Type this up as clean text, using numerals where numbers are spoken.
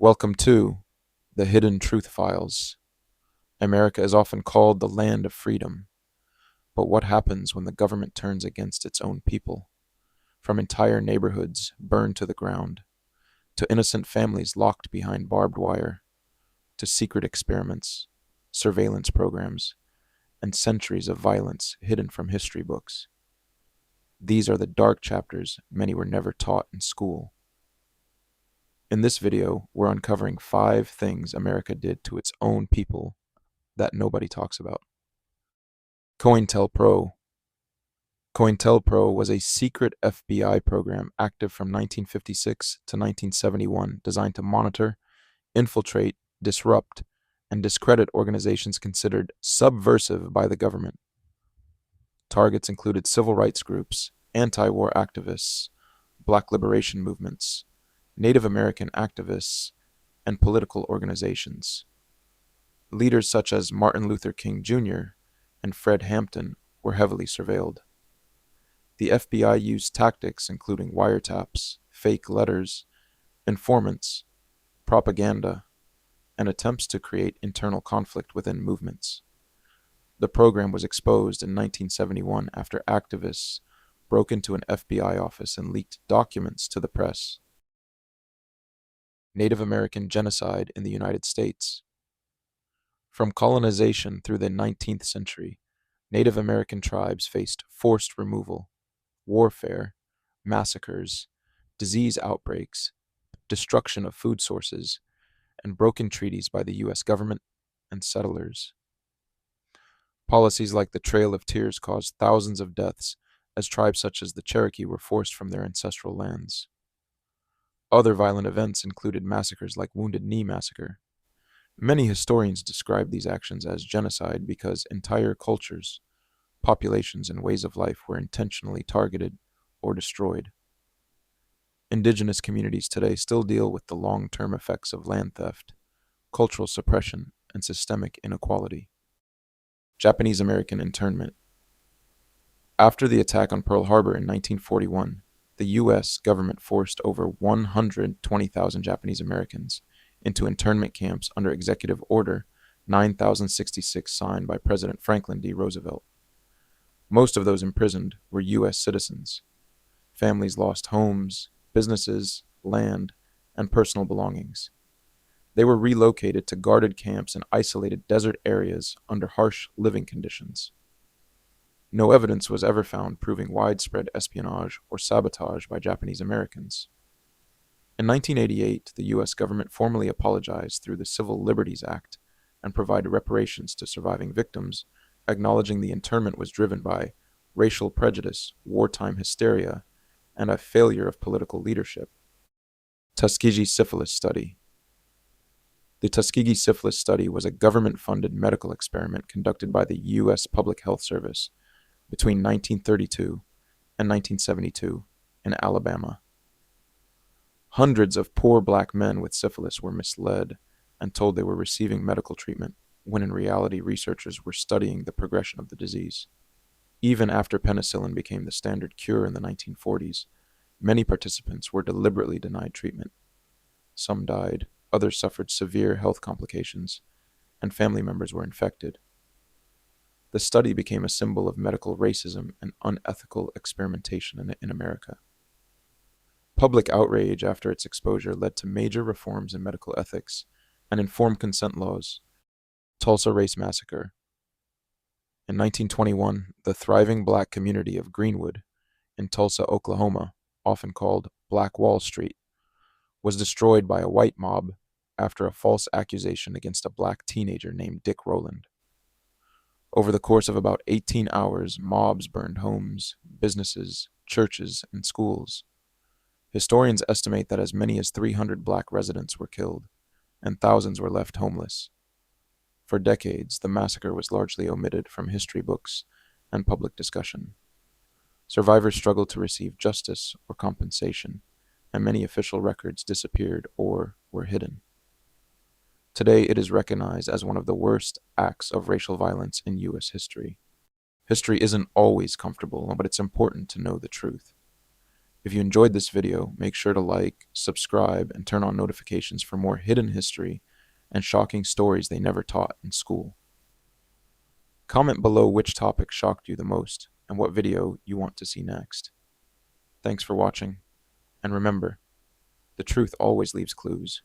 Welcome to the Hidden Truth Files. America is often called the land of freedom, but what happens when the government turns against its own people? From entire neighborhoods burned to the ground, to innocent families locked behind barbed wire, to secret experiments, surveillance programs, and centuries of violence hidden from history books. These are the dark chapters many were never taught in school. In this video, we're uncovering 5 things America did to its own people that nobody talks about. COINTELPRO. COINTELPRO was a secret FBI program active from 1956 to 1971 designed to monitor, infiltrate, disrupt, and discredit organizations considered subversive by the government. Targets included civil rights groups, anti-war activists, black liberation movements, Native American activists, and political organizations. Leaders such as Martin Luther King Jr. and Fred Hampton were heavily surveilled. The FBI used tactics including wiretaps, fake letters, informants, propaganda, and attempts to create internal conflict within movements. The program was exposed in 1971 after activists broke into an FBI office and leaked documents to the press. Native American genocide in the United States. From colonization through the 19th century, Native American tribes faced forced removal, warfare, massacres, disease outbreaks, destruction of food sources, and broken treaties by the U.S. government and settlers. Policies like the Trail of Tears caused thousands of deaths as tribes such as the Cherokee were forced from their ancestral lands. Other violent events included massacres like Wounded Knee Massacre. Many historians describe these actions as genocide because entire cultures, populations, and ways of life were intentionally targeted or destroyed. Indigenous communities today still deal with the long-term effects of land theft, cultural suppression, and systemic inequality. Japanese American internment. After the attack on Pearl Harbor in 1941, the U.S. government forced over 120,000 Japanese Americans into internment camps under Executive Order 9066 signed by President Franklin D. Roosevelt. Most of those imprisoned were U.S. citizens. Families lost homes, businesses, land, and personal belongings. They were relocated to guarded camps in isolated desert areas under harsh living conditions. No evidence was ever found proving widespread espionage or sabotage by Japanese Americans. In 1988, the U.S. government formally apologized through the Civil Liberties Act and provided reparations to surviving victims, acknowledging the internment was driven by racial prejudice, wartime hysteria, and a failure of political leadership. Tuskegee Syphilis Study. The Tuskegee Syphilis Study was a government-funded medical experiment conducted by the U.S. Public Health Service between 1932 and 1972 in Alabama. Hundreds of poor black men with syphilis were misled and told they were receiving medical treatment, when in reality researchers were studying the progression of the disease. Even after penicillin became the standard cure in the 1940s, many participants were deliberately denied treatment. Some died, others suffered severe health complications, and family members were infected. The study became a symbol of medical racism and unethical experimentation in America. Public outrage after its exposure led to major reforms in medical ethics and informed consent laws. Tulsa Race Massacre. In 1921, the thriving black community of Greenwood in Tulsa, Oklahoma, often called Black Wall Street, was destroyed by a white mob after a false accusation against a black teenager named Dick Rowland. Over the course of about 18 hours, mobs burned homes, businesses, churches, and schools. Historians estimate that as many as 300 black residents were killed, and thousands were left homeless. For decades, the massacre was largely omitted from history books and public discussion. Survivors struggled to receive justice or compensation, and many official records disappeared or were hidden. Today, it is recognized as one of the worst acts of racial violence in U.S. history. History isn't always comfortable, but it's important to know the truth. If you enjoyed this video, make sure to like, subscribe, and turn on notifications for more hidden history and shocking stories they never taught in school. Comment below which topic shocked you the most and what video you want to see next. Thanks for watching, and remember, the truth always leaves clues.